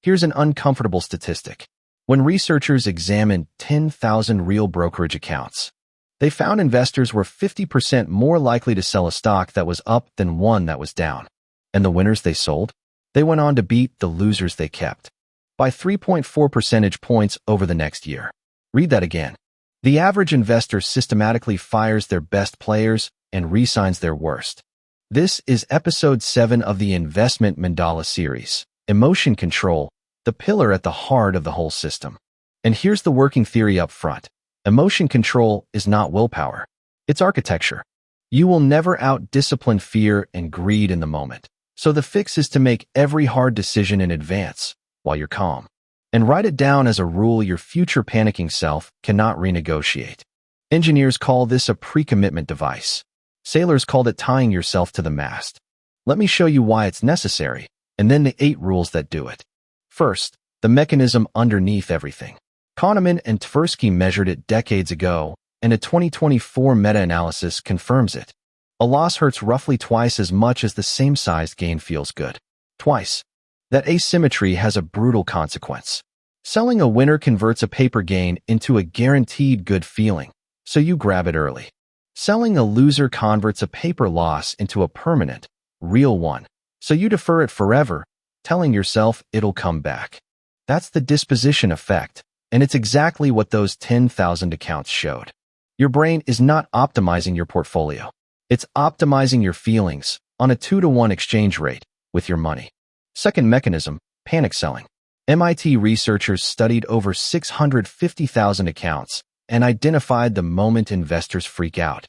Here's an uncomfortable statistic. When researchers examined 10,000 real brokerage accounts, they found investors were 50% more likely to sell a stock that was up than one that was down. And the winners they sold? They went on to beat the losers they kept by 3.4 percentage points over the next year. Read that again. The average investor systematically fires their best players and re-signs their worst. This is episode 7 of the Investment Mandala series, Emotion Control, the pillar at the heart of the whole system. And here's the working theory up front. Emotion control is not willpower. It's architecture. You will never out-discipline fear and greed in the moment. So the fix is to make every hard decision in advance while you're calm. And write it down as a rule your future panicking self cannot renegotiate. Engineers call this a pre-commitment device. Sailors called it tying yourself to the mast. Let me show you why it's necessary, and then the 8 rules that do it. First, the mechanism underneath everything. Kahneman and Tversky measured it decades ago, and a 2024 meta-analysis confirms it. A loss hurts roughly twice as much as the same-sized gain feels good. Twice. That asymmetry has a brutal consequence. Selling a winner converts a paper gain into a guaranteed good feeling, so you grab it early. Selling a loser converts a paper loss into a permanent, real one, so you defer it forever, telling yourself it'll come back. That's the disposition effect, and it's exactly what those 10,000 accounts showed. Your brain is not optimizing your portfolio. It's optimizing your feelings on a 2-to-1 exchange rate with your money. Second mechanism, panic selling. MIT researchers studied over 650,000 accounts and identified the moment investors freak out,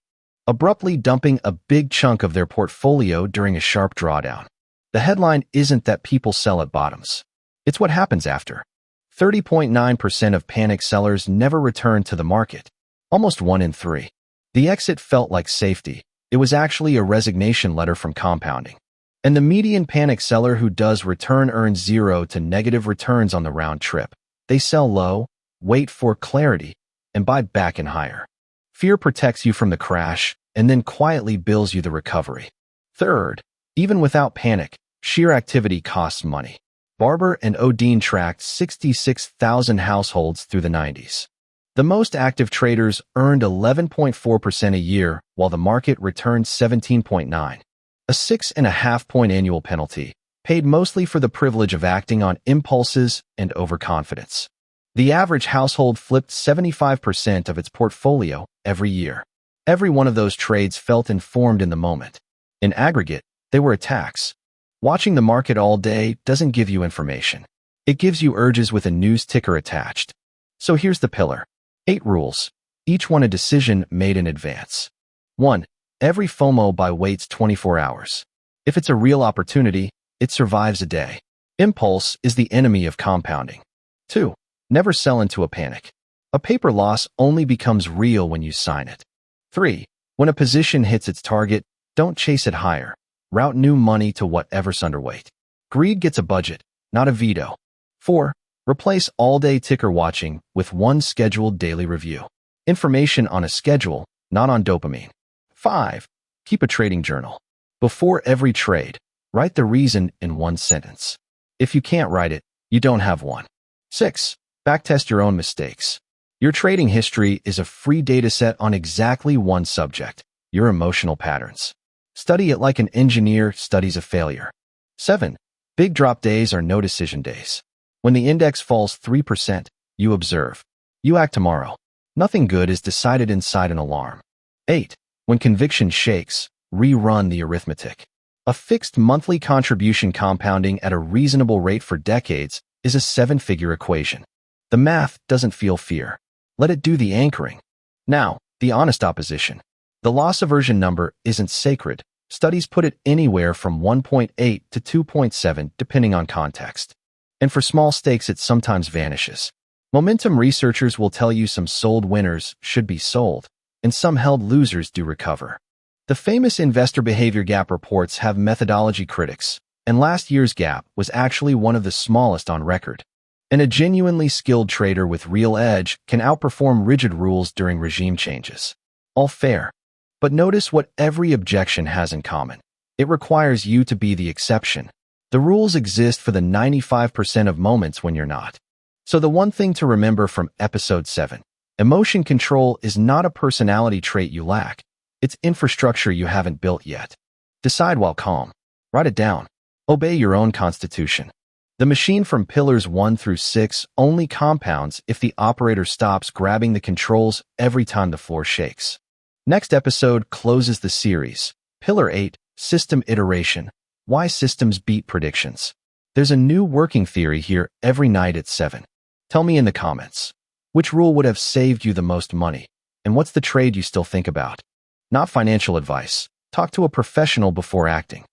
abruptly dumping a big chunk of their portfolio during a sharp drawdown. The headline isn't that people sell at bottoms. It's what happens after. 30.9% of panic sellers never return to the market, almost 1 in 3. The exit felt like safety. It was actually a resignation letter from compounding. And the median panic seller who does return earns 0 to negative returns on the round trip. They sell low, wait for clarity, and buy back and higher. Fear protects you from the crash and then quietly bills you the recovery. Third, even without panic, sheer activity costs money. Barber and Odean tracked 66,000 households through the 90s. The most active traders earned 11.4% a year, while the market returned 17.9%. A 6.5-point annual penalty, paid mostly for the privilege of acting on impulses and overconfidence. The average household flipped 75% of its portfolio every year. Every one of those trades felt informed in the moment. In aggregate, they were attacks. Watching the market all day doesn't give you information. It gives you urges with a news ticker attached. So here's the pillar. 8 rules, each one a decision made in advance. 1. Every FOMO buy waits 24 hours. If it's a real opportunity, it survives a day. Impulse is the enemy of compounding. 2. Never sell into a panic. A paper loss only becomes real when you sign it. 3. When a position hits its target, don't chase it higher. Route new money to whatever's underweight. Greed gets a budget, not a veto. 4. Replace all-day ticker watching with one scheduled daily review. Information on a schedule, not on dopamine. 5. Keep a trading journal. Before every trade, write the reason in one sentence. If you can't write it, you don't have one. 6. Backtest your own mistakes. Your trading history is a free dataset on exactly one subject, your emotional patterns. Study it like an engineer studies a failure. 7. Big drop days are no decision days. When the index falls 3%, you observe. You act tomorrow. Nothing good is decided inside an alarm. 8. When conviction shakes, rerun the arithmetic. A fixed monthly contribution compounding at a reasonable rate for decades is a 7-figure equation. The math doesn't feel fear. Let it do the anchoring. Now, the honest opposition. The loss aversion number isn't sacred. Studies put it anywhere from 1.8 to 2.7 depending on context. And for small stakes it sometimes vanishes. Momentum researchers will tell you some sold winners should be sold, and some held losers do recover. The famous investor behavior gap reports have methodology critics, and last year's gap was actually one of the smallest on record. And a genuinely skilled trader with real edge can outperform rigid rules during regime changes. All fair. But notice what every objection has in common. It requires you to be the exception. The rules exist for the 95% of moments when you're not. So the one thing to remember from episode 7, emotion control is not a personality trait you lack. It's infrastructure you haven't built yet. Decide while calm. Write it down. Obey your own constitution. The machine from pillars 1 through 6 only compounds if the operator stops grabbing the controls every time the floor shakes. Next episode closes the series. Pillar 8, System Iteration. Why systems beat predictions. There's a new working theory here every night at 7. Tell me in the comments. Which rule would have saved you the most money? And what's the trade you still think about? Not financial advice. Talk to a professional before acting.